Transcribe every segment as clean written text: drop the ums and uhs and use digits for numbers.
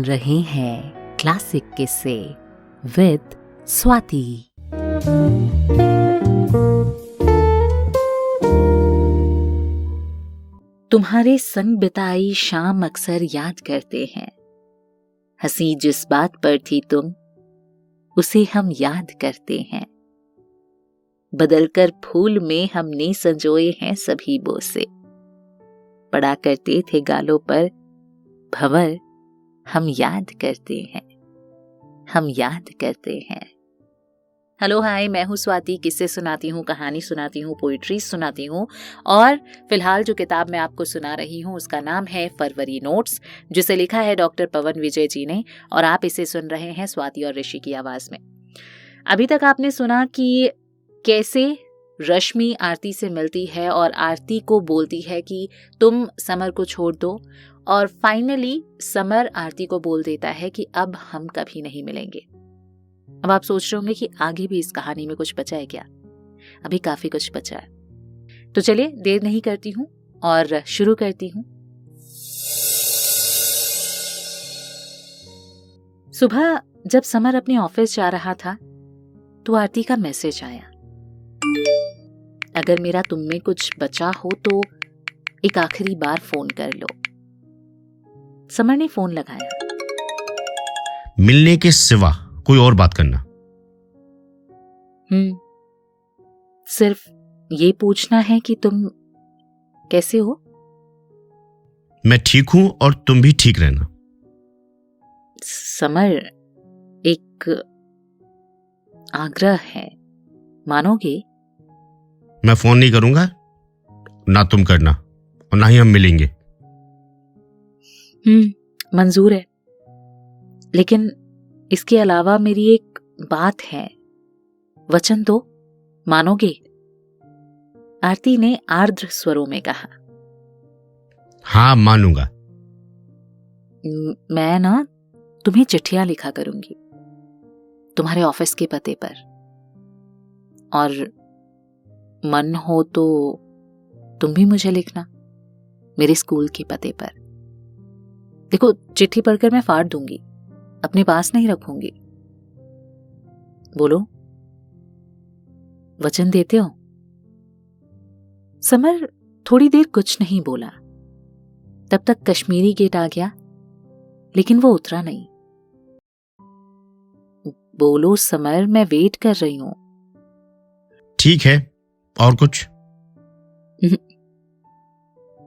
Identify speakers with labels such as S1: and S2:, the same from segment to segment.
S1: सुन रहे हैं क्लासिक किस्से विद स्वाति। तुम्हारे संग बिताई शाम अक्सर याद करते हैं। हंसी जिस बात पर थी तुम, उसे हम याद करते हैं। बदलकर फूल में हमने संजोए हैं सभी बोसे। पड़ा करते थे गालों पर भंवर, हम याद करते हैं, हम याद करते हैं। हेलो हाय, मैं हूँ स्वाति। किस्से सुनाती हूँ, कहानी सुनाती हूँ, पोइट्री सुनाती हूँ। और फिलहाल जो किताब मैं आपको सुना रही हूँ उसका नाम है फरवरी नोट्स, जिसे लिखा है डॉक्टर पवन विजय जी ने, और आप इसे सुन रहे हैं स्वाति और ऋषि की आवाज में। अभी तक आपने सुना कि कैसे रश्मि आरती से मिलती है और आरती को बोलती है कि तुम समर को छोड़ दो, और फाइनली समर आरती को बोल देता है कि अब हम कभी नहीं मिलेंगे। अब आप सोच रहे होंगे कि आगे भी इस कहानी में कुछ बचा है क्या? अभी काफी कुछ बचा है। तो चलिए देर नहीं करती हूँ और शुरू करती हूँ। सुबह जब समर अपने ऑफिस जा रहा था तो आरती का मैसेज आया, अगर मेरा तुम में कुछ बचा हो तो एक आखिरी बार फोन कर लो। समर ने फोन लगाया।
S2: मिलने के सिवा कोई और बात करना।
S1: सिर्फ ये पूछना है कि तुम कैसे हो।
S2: मैं ठीक हूं और तुम भी ठीक रहना।
S1: समर, एक आग्रह है, मानोगे?
S2: मैं फोन नहीं करूंगा, ना तुम करना और ना ही हम मिलेंगे।
S1: मंजूर है, लेकिन इसके अलावा मेरी एक बात है, वचन दो, मानोगे? आरती ने आर्द्र स्वरों में कहा।
S2: हाँ, मानूंगा।
S1: मैं ना तुम्हें चिट्ठियां लिखा करूंगी तुम्हारे ऑफिस के पते पर, और मन हो तो तुम भी मुझे लिखना मेरे स्कूल के पते पर। देखो, चिट्ठी पढ़कर मैं फाड़ दूंगी, अपने पास नहीं रखूंगी। बोलो, वचन देते हो? समर थोड़ी देर कुछ नहीं बोला। तब तक कश्मीरी गेट आ गया, लेकिन वो उतरा नहीं। बोलो समर, मैं वेट कर रही हूं।
S2: ठीक है, और कुछ?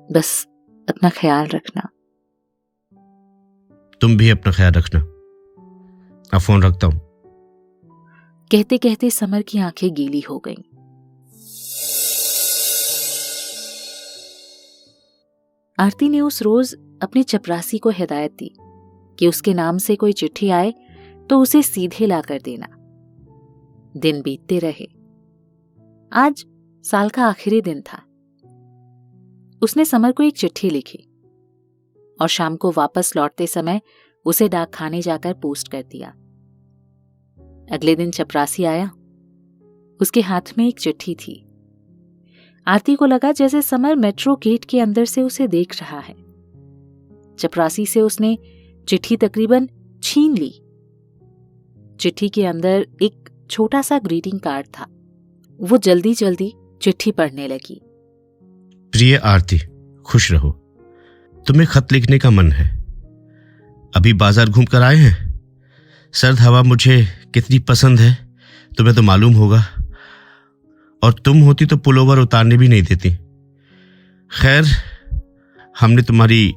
S1: बस अपना ख्याल रखना।
S2: तुम भी अपना ख्याल रखना। अब फोन रखता हूं।
S1: कहते कहते समर की आंखें गीली हो गईं। आरती ने उस रोज अपने चपरासी को हिदायत दी कि उसके नाम से कोई चिट्ठी आए तो उसे सीधे ला कर देना। दिन बीतते रहे। आज साल का आखिरी दिन था। उसने समर को एक चिट्ठी लिखी और शाम को वापस लौटते समय उसे डाकखाने जाकर पोस्ट कर दिया। अगले दिन चपरासी आया। उसके हाथ में एक चिट्ठी थी। आरती को लगा जैसे समर मेट्रो गेट के अंदर से उसे देख रहा है। चपरासी से उसने चिट्ठी तकरीबन छीन ली। चिट्ठी के अंदर एक छोटा सा ग्रीटिंग कार्ड था। वो जल्दी जल्दी चिट्ठी पढ़ने लगी।
S2: प्रिय आरती, खुश रहो। तुम्हें खत लिखने का मन है। अभी बाजार घूम कर आए हैं। सर्द हवा मुझे कितनी पसंद है तुम्हें तो मालूम होगा, और तुम होती तो पुलोवर उतारने भी नहीं देती। खैर, हमने तुम्हारी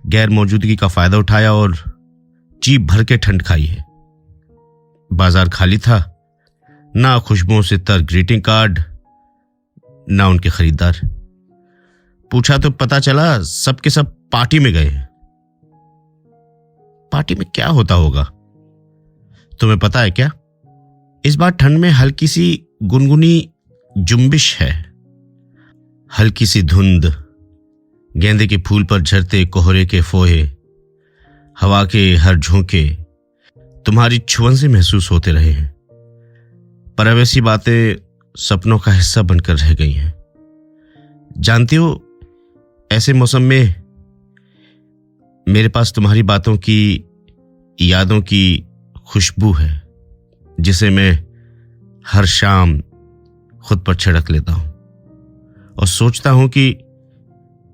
S2: गैर मौजूदगी का फायदा उठाया और जी भर के ठंड खाई है। बाजार खाली था, ना खुशबुओं से तर ग्रीटिंग कार्ड, ना उनके खरीदार। पूछा तो पता चला सब के सब पार्टी में गए हैं। पार्टी में क्या होता होगा तुम्हें पता है क्या? इस बार ठंड में हल्की सी गुनगुनी जुम्बिश है। हल्की सी धुंध, गेंदे के फूल पर झरते कोहरे के फोहे, हवा के हर झोंके तुम्हारी छुअन से महसूस होते रहे हैं। पर अब ऐसी बातें सपनों का हिस्सा बनकर रह गई हैं। जानती हो, ऐसे मौसम में मेरे पास तुम्हारी बातों की यादों की खुशबू है जिसे मैं हर शाम खुद पर छिड़क लेता हूं और सोचता हूं कि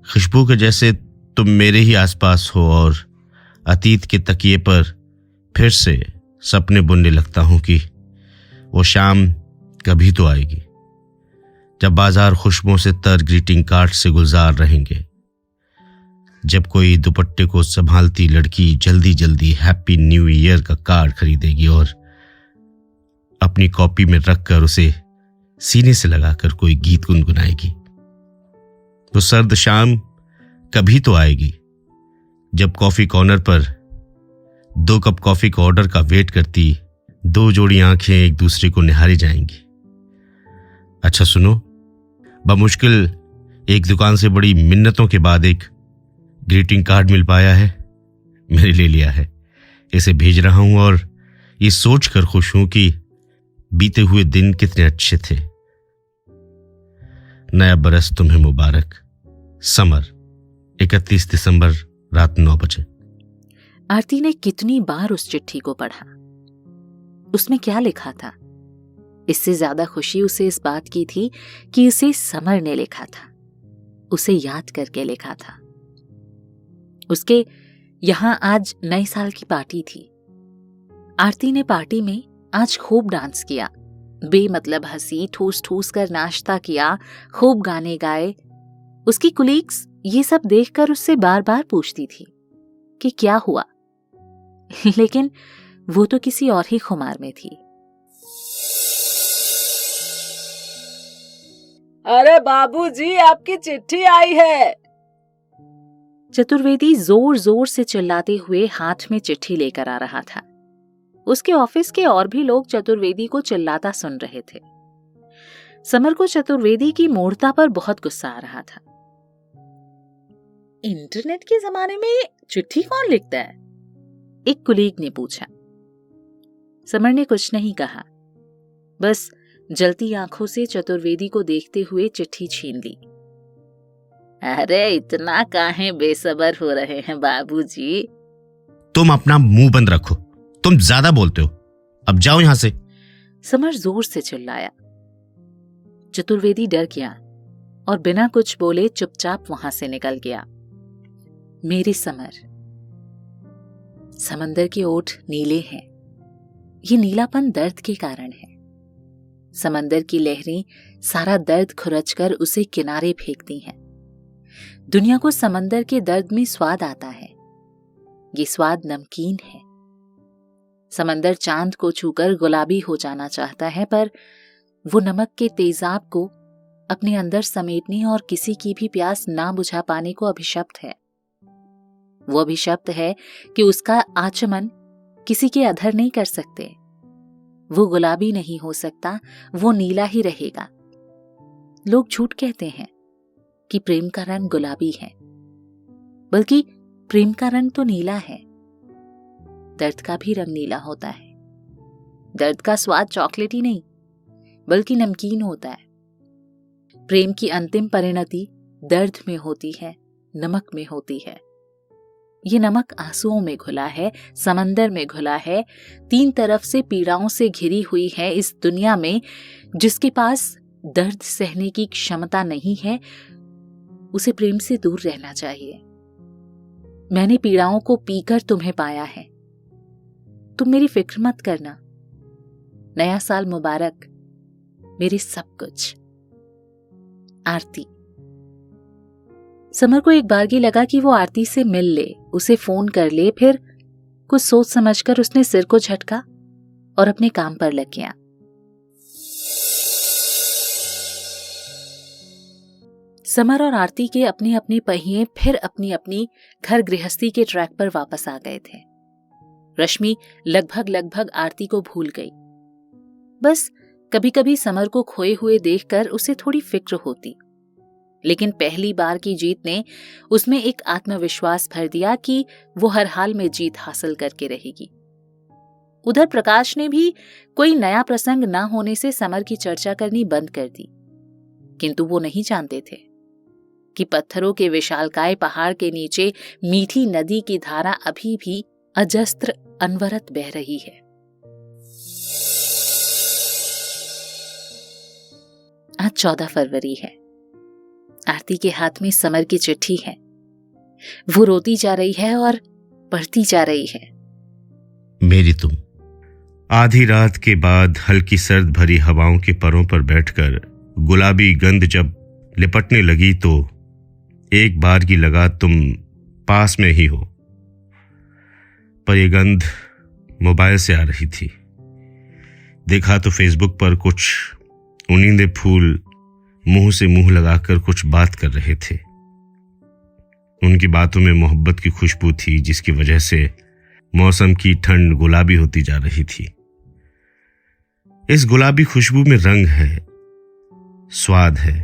S2: खुशबू के जैसे तुम मेरे ही आसपास हो और अतीत के तकिए पर फिर से सपने बुनने लगता हूं कि वो शाम कभी तो आएगी जब बाजार खुशबुओं से तर ग्रीटिंग कार्ड से गुलजार रहेंगे, जब कोई दुपट्टे को संभालती लड़की जल्दी जल्दी हैप्पी न्यू ईयर का कार्ड खरीदेगी और अपनी कॉपी में रखकर उसे सीने से लगाकर कोई गीत गुनगुनाएगी। वो सर्द शाम कभी तो आएगी जब कॉफी कॉर्नर पर 2 कप कॉफी का ऑर्डर का वेट करती 2 जोड़ी आंखें एक दूसरे को निहारी जाएंगी। अच्छा सुनो, बमुश्किल एक दुकान से बड़ी मिन्नतों के बाद एक ग्रीटिंग कार्ड मिल पाया है। मैंने ले लिया है, इसे भेज रहा हूं और ये सोचकर खुश हूं कि बीते हुए दिन कितने अच्छे थे। नया बरस तुम्हें मुबारक। समर, 31 दिसंबर रात 9 बजे।
S1: आरती ने कितनी बार उस चिट्ठी को पढ़ा। उसमें क्या लिखा था? इससे ज्यादा खुशी उसे इस बात की थी कि इसे समर ने लिखा था, उसे याद करके लिखा था। उसके यहां आज नए साल की पार्टी थी। आरती ने पार्टी में आज खूब डांस किया, बेमतलब हंसी, ठूस ठूस कर नाश्ता किया, खूब गाने गाए। उसकी कुलीग्स ये सब देखकर उससे बार बार पूछती थी कि क्या हुआ, लेकिन वो तो किसी और ही खुमार में थी।
S3: अरे बाबूजी, आपकी चिट्ठी आई है।
S1: चतुर्वेदी जोर जोर से चिल्लाते हुए हाथ में चिट्ठी लेकर आ रहा था। उसके ऑफिस के और भी लोग चतुर्वेदी को चिल्लाता सुन रहे थे। समर को चतुर्वेदी की मूर्खता पर बहुत गुस्सा आ रहा था। इंटरनेट के जमाने में चिट्ठी कौन लिखता है? एक कुलीग ने पूछा। समर ने कुछ नहीं कहा, बस जलती आंखों से चतुर्वेदी को देखते हुए चिट्ठी छीन ली। अरे इतना काहे बेसब्र हो रहे हैं बाबूजी?
S2: तुम अपना मुंह बंद रखो, तुम ज्यादा बोलते हो, अब जाओ यहां से।
S1: समर जोर से चिल्लाया। चतुर्वेदी डर गया और बिना कुछ बोले चुपचाप वहां से निकल गया। मेरे समर, समंदर के ओठ नीले हैं। ये नीलापन दर्द के कारण है। समंदर की लहरें सारा दर्द खुरचकर उसे किनारे फेंकती हैं। दुनिया को समंदर के दर्द में स्वाद आता है। ये स्वाद नमकीन है। समंदर चांद को छूकर गुलाबी हो जाना चाहता है, पर वो नमक के तेजाब को अपने अंदर समेटने और किसी की भी प्यास ना बुझा पाने को अभिशप्त है। वो अभिशप्त है कि उसका आचमन किसी के अधर नहीं कर सकते। वो गुलाबी नहीं हो सकता, वो नीला ही रहेगा। लोग झूठ कहते हैं कि प्रेम का रंग गुलाबी है, बल्कि प्रेम का रंग तो नीला है। दर्द का भी रंग नीला होता है। दर्द का स्वाद चॉकलेटी नहीं, बल्कि नमकीन होता है। प्रेम की अंतिम परिणति दर्द में होती है, नमक में होती है। ये नमक आंसुओं में घुला है, समंदर में घुला है, 3 तरफ से पीड़ाओं से घिरी हुई है इस दुनिया में। जिसके पास दर्द सहने की क्षमता नहीं है, उसे प्रेम से दूर रहना चाहिए। मैंने पीड़ाओं को पीकर तुम्हें पाया है। तुम मेरी फिक्र मत करना। नया साल मुबारक, मेरे सब कुछ। आरती। समर को एक बारगी लगा कि वो आरती से मिल ले, उसे फोन कर ले। फिर कुछ सोच समझकर उसने सिर को झटका और अपने काम पर लग गया। समर और आरती के अपने अपने पहिए फिर अपनी अपनी घर गृहस्थी के ट्रैक पर वापस आ गए थे। रश्मि लगभग आरती को भूल गई। बस कभी कभी समर को खोए हुए देखकर उसे थोड़ी फिक्र होती, लेकिन पहली बार की जीत ने उसमें एक आत्मविश्वास भर दिया कि वो हर हाल में जीत हासिल करके रहेगी। उधर प्रकाश ने भी कोई नया प्रसंग न होने से समर की चर्चा करनी बंद कर दी, किंतु वो नहीं जानते थे कि पत्थरों के विशालकाय पहाड़ के नीचे मीठी नदी की धारा अभी भी अजस्त्र अनवरत बह रही है। आज 14 फरवरी है। आरती के हाथ में समर की चिट्ठी है। वो रोती जा रही है और पढ़ती जा रही है।
S2: मेरी तुम। आधी रात के बाद हल्की सर्द भरी हवाओं के परों पर बैठकर गुलाबी गंध जब लिपटने लगी तो एक बार की लगा तुम पास में ही हो, पर यह गंध मोबाइल से आ रही थी। देखा तो फेसबुक पर कुछ उनींदे फूल मुंह से मुंह लगाकर कुछ बात कर रहे थे। उनकी बातों में मोहब्बत की खुशबू थी, जिसकी वजह से मौसम की ठंड गुलाबी होती जा रही थी। इस गुलाबी खुशबू में रंग है, स्वाद है,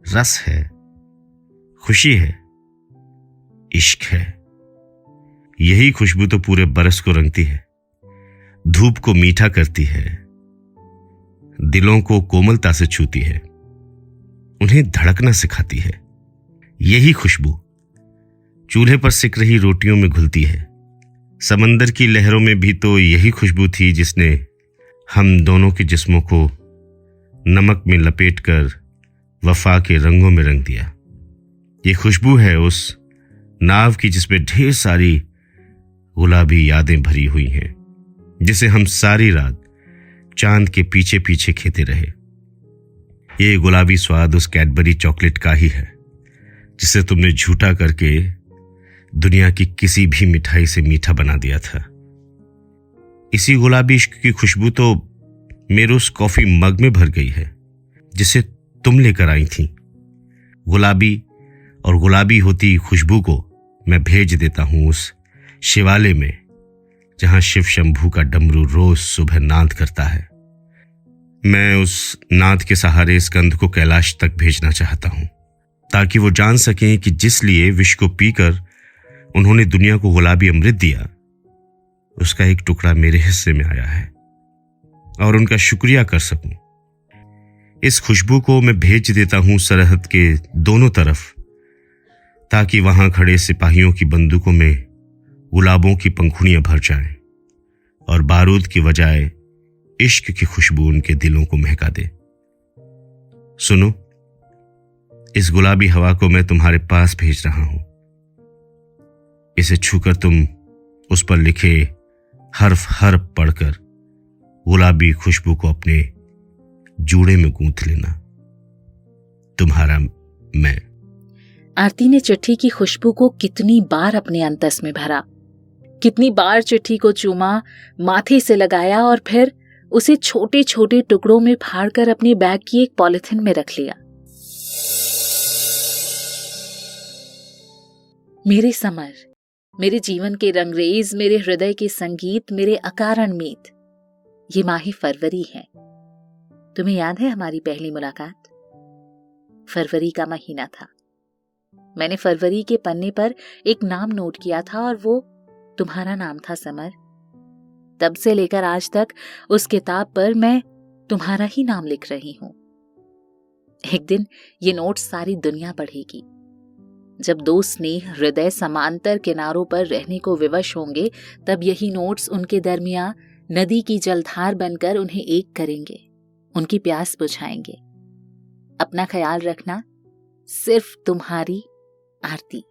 S2: रस है, खुशी है, इश्क है। यही खुशबू तो पूरे बरस को रंगती है, धूप को मीठा करती है, दिलों को कोमलता से छूती है, उन्हें धड़कना सिखाती है। यही खुशबू चूल्हे पर सिक रही रोटियों में घुलती है। समंदर की लहरों में भी तो यही खुशबू थी जिसने हम दोनों के जिस्मों को नमक में लपेटकर वफा के रंगों में रंग दिया। ये खुशबू है उस नाव की जिसमें ढेर सारी गुलाबी यादें भरी हुई हैं, जिसे हम सारी रात चांद के पीछे पीछे खेते रहे। ये गुलाबी स्वाद उस कैडबरी चॉकलेट का ही है जिसे तुमने झूठा करके दुनिया की किसी भी मिठाई से मीठा बना दिया था। इसी गुलाबी इश्क की खुशबू तो मेरे उस कॉफी मग में भर गई है जिसे तुम लेकर आई थी। गुलाबी और गुलाबी होती खुशबू को मैं भेज देता हूं उस शिवालय में जहां शिव शंभू का डमरू रोज सुबह नाद करता है। मैं उस नाद के सहारे इस गंध को कैलाश तक भेजना चाहता हूं, ताकि वो जान सकें कि जिस लिए विष को पीकर उन्होंने दुनिया को गुलाबी अमृत दिया, उसका एक टुकड़ा मेरे हिस्से में आया है और उनका शुक्रिया कर सकूं। इस खुशबू को मैं भेज देता हूं सरहद के दोनों तरफ, ताकि वहां खड़े सिपाहियों की बंदूकों में गुलाबों की पंखुड़ियां भर जाएं और बारूद की बजाय इश्क की खुशबू उनके दिलों को महका दे। सुनो, इस गुलाबी हवा को मैं तुम्हारे पास भेज रहा हूं। इसे छूकर तुम उस पर लिखे हर्फ हर्फ पढ़कर गुलाबी खुशबू को अपने जूड़े में गूंथ लेना। तुम्हारा मैं।
S1: आरती ने चिट्ठी की खुशबू को कितनी बार अपने अंतस में भरा, कितनी बार चिट्ठी को चूमा, माथे से लगाया और फिर उसे छोटे छोटे टुकड़ों में फाड़कर अपने बैग की एक पॉलिथिन में रख लिया। मेरे समर, मेरे जीवन के रंगरेज, मेरे हृदय के संगीत, मेरे अकारण मीत, ये माही फरवरी है। तुम्हें याद है हमारी पहली मुलाकात? फरवरी का महीना था। मैंने फरवरी के पन्ने पर एक नाम नोट किया था और वो तुम्हारा नाम था समर। तब से लेकर आज तक उस किताब पर मैं तुम्हारा ही नाम लिख रही हूं। एक दिन ये नोट सारी दुनिया पढ़ेगी। जब दो स्नेह हृदय समांतर किनारों पर रहने को विवश होंगे, तब यही नोट्स उनके दरमियां नदी की जलधार बनकर उन्हें एक करेंगे, उनकी प्यास बुझाएंगे। अपना ख्याल रखना। सिर्फ तुम्हारी आरती।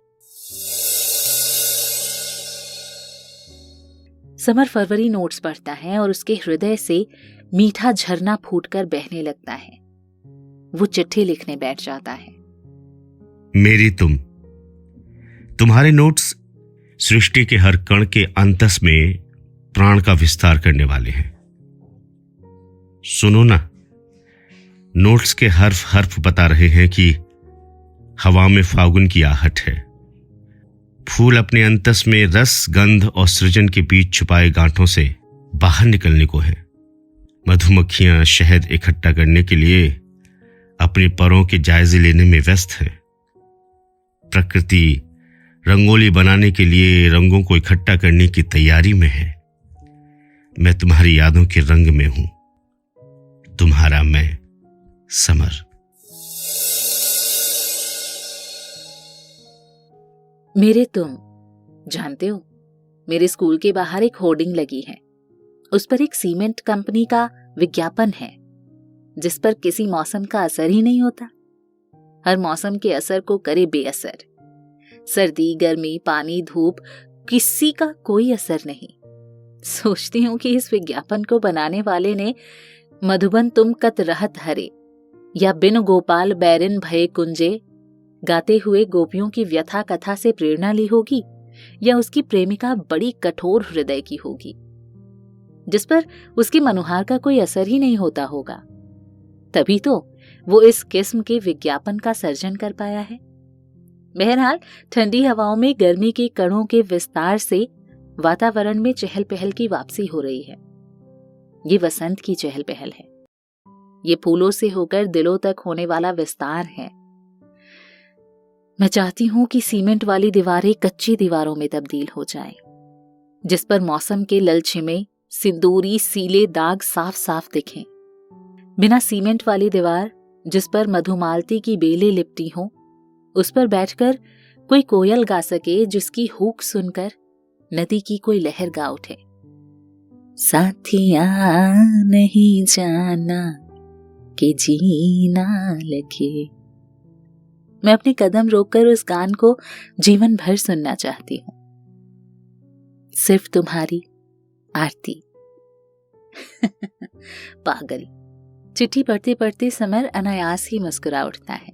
S1: समर फरवरी नोट्स पढ़ता है और उसके हृदय से मीठा झरना फूटकर बहने लगता है। वो चिट्ठी लिखने बैठ जाता है।
S2: मेरी तुम। तुम्हारे नोट्स सृष्टि के हर कण के अंतस में प्राण का विस्तार करने वाले हैं। सुनो ना, नोट्स के हर्फ हर्फ बता रहे हैं कि हवा में फागुन की आहट है। फूल अपने अंतस में रस, गंध और सृजन के बीच छुपाए गांठों से बाहर निकलने को है। मधुमक्खियां शहद इकट्ठा करने के लिए अपने परों के जायजे लेने में व्यस्त है। प्रकृति रंगोली बनाने के लिए रंगों को इकट्ठा करने की तैयारी में है। मैं तुम्हारी यादों के रंग में हूं। तुम्हारा मैं, समर।
S1: मेरे तुम। जानते हो, मेरे स्कूल के बाहर एक होर्डिंग लगी है। उस पर एक सीमेंट कंपनी का विज्ञापन है, जिस पर किसी मौसम का असर ही नहीं होता। हर मौसम के असर को करे बेअसर। सर्दी, गर्मी, पानी, धूप, किसी का कोई असर नहीं। सोचती हूं कि इस विज्ञापन को बनाने वाले ने मधुबन तुम कत रहत हरे या बिन गोपाल बैरिन भये कुंजे गाते हुए गोपियों की व्यथा कथा से प्रेरणा ली होगी, या उसकी प्रेमिका बड़ी कठोर हृदय की होगी, जिस पर उसके मनोहार का कोई असर ही नहीं होता होगा। तभी तो वो इस किस्म के विज्ञापन का सर्जन कर पाया है। बहरहाल ठंडी हवाओं में गर्मी के कणों के विस्तार से वातावरण में चहल पहल की वापसी हो रही है। ये वसंत की चहल पहल है। ये फूलों से होकर दिलों तक होने वाला विस्तार है। मैं चाहती हूं कि सीमेंट वाली दीवारें कच्ची दीवारों में तब्दील हो जाएं, जिस पर मौसम के ललछिमे सिंदूरी सीले दाग साफ साफ दिखें। बिना सीमेंट वाली दीवार जिस पर मधुमालती की बेलें लिपटी हों, उस पर बैठकर कोई कोयल गा सके, जिसकी हूक सुनकर नदी की कोई लहर गा उठे। साथिया नहीं जाना कि जीना लगे। मैं अपने कदम रोककर उस गान को जीवन भर सुनना चाहती हूँ। सिर्फ तुम्हारी आरती। पागल। चिट्ठी पढ़ते पढ़ते समर अनायास ही मुस्कुरा उठता है।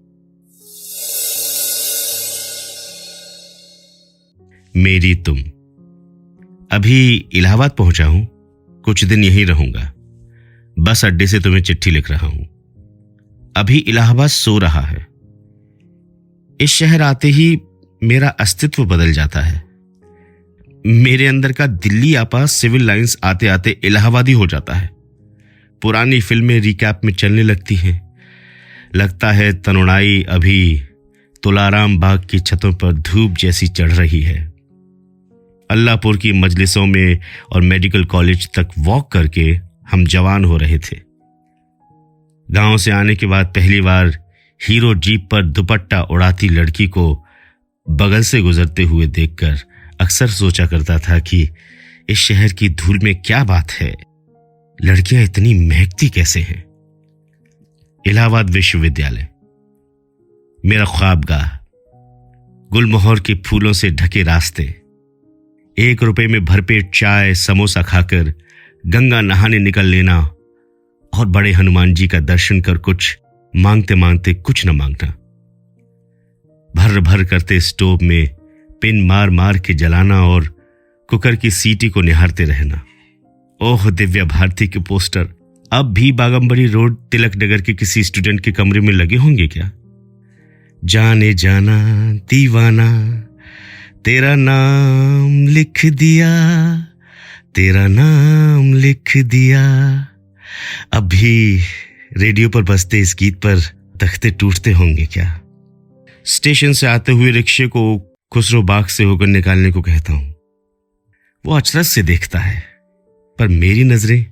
S2: मेरी तुम। अभी इलाहाबाद पहुंचा हूं, कुछ दिन यहीं रहूंगा। बस अड्डे से तुम्हें चिट्ठी लिख रहा हूं। अभी इलाहाबाद सो रहा है। इस शहर आते ही मेरा अस्तित्व बदल जाता है। मेरे अंदर का दिल्ली आपा सिविल लाइंस आते आते इलाहाबादी हो जाता है। पुरानी फिल्में रिकैप में चलने लगती हैं। लगता है तनुणाई अभी तुलाराम बाग की छतों पर धूप जैसी चढ़ रही है। अल्लाहपुर की मजलिसों में और मेडिकल कॉलेज तक वॉक करके हम जवान हो रहे थे। गांव से आने के बाद पहली बार हीरो जीप पर दुपट्टा उड़ाती लड़की को बगल से गुजरते हुए देखकर अक्सर सोचा करता था कि इस शहर की धूल में क्या बात है, लड़कियां इतनी महकती कैसे हैं। इलाहाबाद विश्वविद्यालय मेरा ख्वाबगाह, गुलमोहर के फूलों से ढके रास्ते, 1 रुपए में भरपेट चाय समोसा खाकर गंगा नहाने निकल लेना और बड़े हनुमान जी का दर्शन कर कुछ मांगते मांगते कुछ न मांगना। भर भर करते स्टोव में पिन मार मार के जलाना और कुकर की सीटी को निहारते रहना। ओह, दिव्या भारती के पोस्टर अब भी बागंबड़ी रोड तिलक नगर के किसी स्टूडेंट के कमरे में लगे होंगे क्या? जाने जाना दीवाना तेरा नाम लिख दिया, तेरा नाम लिख दिया। अब भी रेडियो पर बजते इस गीत पर तख्ते टूटते होंगे क्या? स्टेशन से आते हुए रिक्शे को खुसरो बाग से होकर निकालने को कहता हूं। वो अचरज से देखता है, पर मेरी नजरें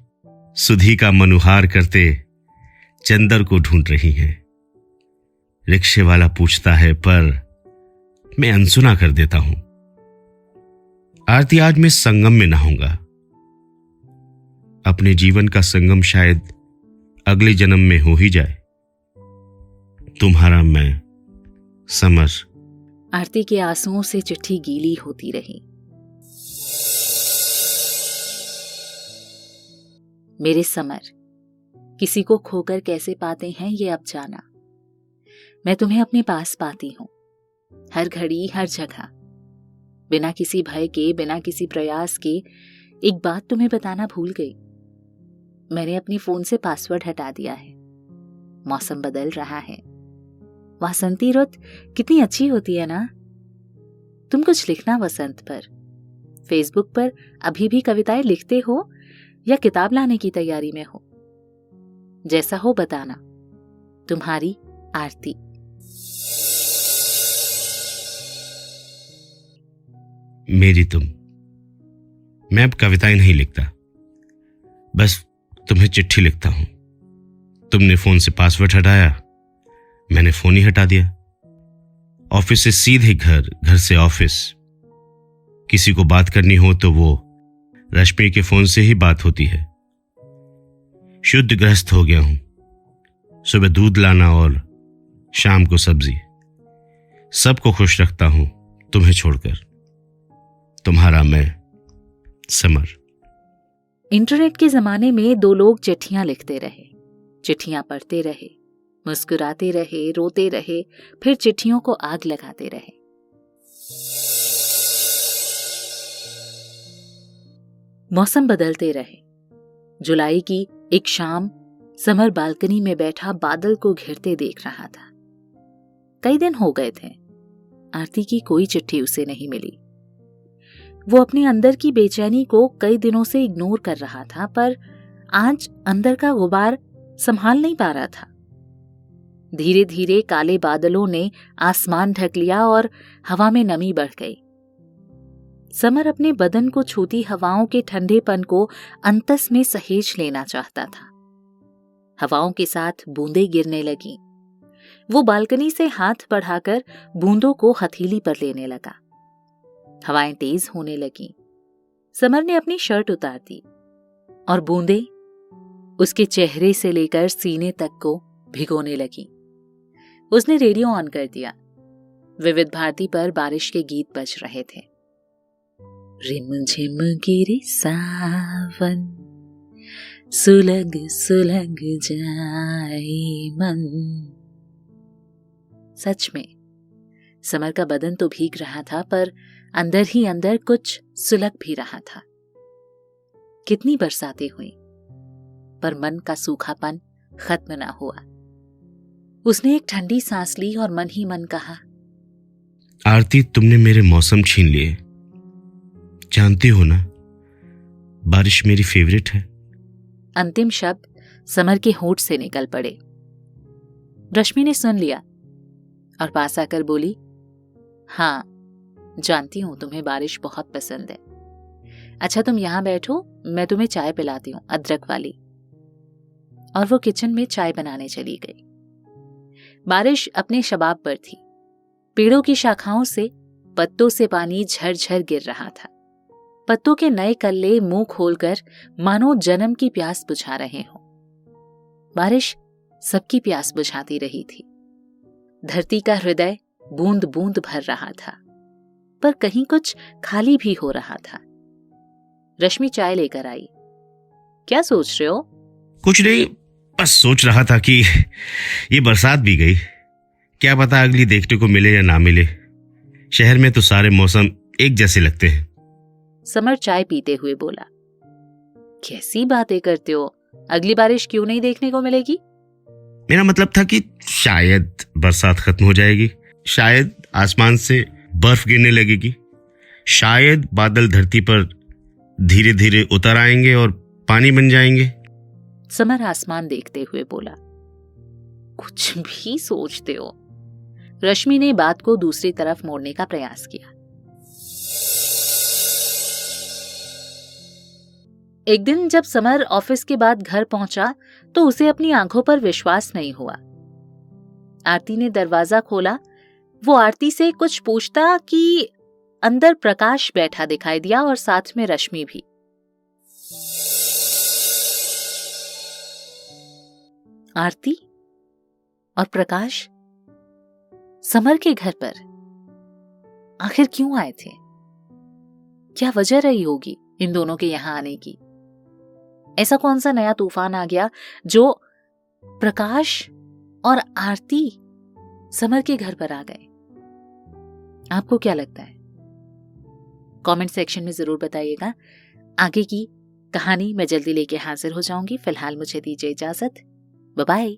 S2: सुधी का मनुहार करते चंदर को ढूंढ रही हैं। रिक्शे वाला पूछता है, पर मैं अनसुना कर देता हूं। आरती, आज मैं संगम में नहाऊंगा। अपने जीवन का संगम शायद अगले जन्म में हो ही जाए। तुम्हारा मैं, समर।
S1: आरती के आंसुओं से चिट्ठी गीली होती रही। मेरे समर, किसी को खोकर कैसे पाते हैं ये अब जाना। मैं तुम्हें अपने पास पाती हूं, हर घड़ी हर जगह, बिना किसी भय के, बिना किसी प्रयास के। एक बात तुम्हें बताना भूल गई, मैंने अपनी फोन से पासवर्ड हटा दिया है। मौसम बदल रहा है, वासंती रुत कितनी अच्छी होती है ना। तुम कुछ लिखना वसंत पर। फेसबुक पर अभी भी कविताएं लिखते हो या किताब लाने की तैयारी में हो? जैसा हो बताना। तुम्हारी आरती।
S2: मेरी तुम। मैं अब कविताएं नहीं लिखता, बस तुम्हें चिट्ठी लिखता हूं। तुमने फोन से पासवर्ड हटाया, मैंने फोन ही हटा दिया। ऑफिस से सीधे घर, घर से ऑफिस। किसी को बात करनी हो तो वो रश्मि के फोन से ही बात होती है। शुद्ध गृहस्थ हो गया हूं। सुबह दूध लाना और शाम को सब्जी। सबको खुश रखता हूं तुम्हें छोड़कर। तुम्हारा मैं, समर।
S1: इंटरनेट के जमाने में दो लोग चिट्ठियां लिखते रहे, चिट्ठियां पढ़ते रहे, मुस्कुराते रहे, रोते रहे, फिर चिट्ठियों को आग लगाते रहे। मौसम बदलते रहे। जुलाई की एक शाम समर बालकनी में बैठा बादल को घिरते देख रहा था। कई दिन हो गए थे, आरती की कोई चिट्ठी उसे नहीं मिली। वो अपने अंदर की बेचैनी को कई दिनों से इग्नोर कर रहा था, पर आज अंदर का गुबार संभाल नहीं पा रहा था। धीरे धीरे काले बादलों ने आसमान ढक लिया और हवा में नमी बढ़ गई। समर अपने बदन को छूती हवाओं के ठंडेपन को अंतस में सहेज लेना चाहता था। हवाओं के साथ बूंदें गिरने लगी। वो बालकनी से हाथ बढ़ाकर बूंदों को हथेली पर लेने लगा। हवाएं तेज होने लगीं। समर ने अपनी शर्ट उतार दी और बूंदें उसके चेहरे से लेकर सीने तक को भिगोने लगी। उसने रेडियो ऑन कर दिया। विविध भारती पर बारिश के गीत बज रहे थे। रिमझिम गिरे सावन, सुलग सुलग जाए मन। सच में समर का बदन तो भीग रहा था, पर अंदर ही अंदर कुछ सुलग भी रहा था। कितनी बरसातें हुई, पर मन का सूखापन खत्म ना हुआ। उसने एक ठंडी सांस ली और मन ही मन कहा,
S2: आरती, तुमने मेरे मौसम छीन लिए। जानती हो ना, बारिश मेरी फेवरेट है।
S1: अंतिम शब्द समर के होंठ से निकल पड़े। रश्मि ने सुन लिया और पास आकर बोली, हाँ, जानती हूं तुम्हें बारिश बहुत पसंद है। अच्छा, तुम यहां बैठो, मैं तुम्हें चाय पिलाती हूं, अदरक वाली। और वो किचन में चाय बनाने चली गई। बारिश अपने शबाब पर थी। पेड़ों की शाखाओं से पत्तों से पानी झरझर गिर रहा था। पत्तों के नए कल्ले मुंह खोलकर मानो जन्म की प्यास बुझा रहे हों। बारिश सबकी प्यास बुझाती रही थी। धरती का हृदय बूंद बूंद भर रहा था, पर कहीं कुछ खाली भी हो रहा था। रश्मि चाय लेकर आई। क्या सोच रहे हो?
S2: कुछ नहीं, बस सोच रहा था कि ये बरसात भी गई, क्या पता अगली देखने को मिले या ना मिले। शहर में तो सारे मौसम एक जैसे लगते हैं।
S1: समर चाय पीते हुए बोला, कैसी बातें करते हो? अगली बारिश क्यों नहीं देखने को मिलेगी?
S2: मेरा मतलब था कि शायद बरसात खत्म हो जाएगी, शायद आसमान से बर्फ गिरने लगेगी, शायद बादल धरती पर धीरे धीरे उतर आएंगे और पानी बन जाएंगे।
S1: समर आसमान देखते हुए बोला, कुछ भी सोचते हो। रश्मि ने बात को दूसरी तरफ मोड़ने का प्रयास किया। एक दिन जब समर ऑफिस के बाद घर पहुंचा तो उसे अपनी आंखों पर विश्वास नहीं हुआ। आरती ने दरवाजा खोला। वो आरती से कुछ पूछता कि अंदर प्रकाश बैठा दिखाई दिया और साथ में रश्मि भी। आरती और प्रकाश समर के घर पर आखिर क्यों आए थे? क्या वजह रही होगी इन दोनों के यहां आने की? ऐसा कौन सा नया तूफान आ गया जो प्रकाश और आरती समर के घर पर आ गए? आपको क्या लगता है? कमेंट सेक्शन में जरूर बताइएगा। आगे की कहानी मैं जल्दी लेके हाजिर हो जाऊंगी। फिलहाल मुझे दीजिए इजाजत। Bye bye.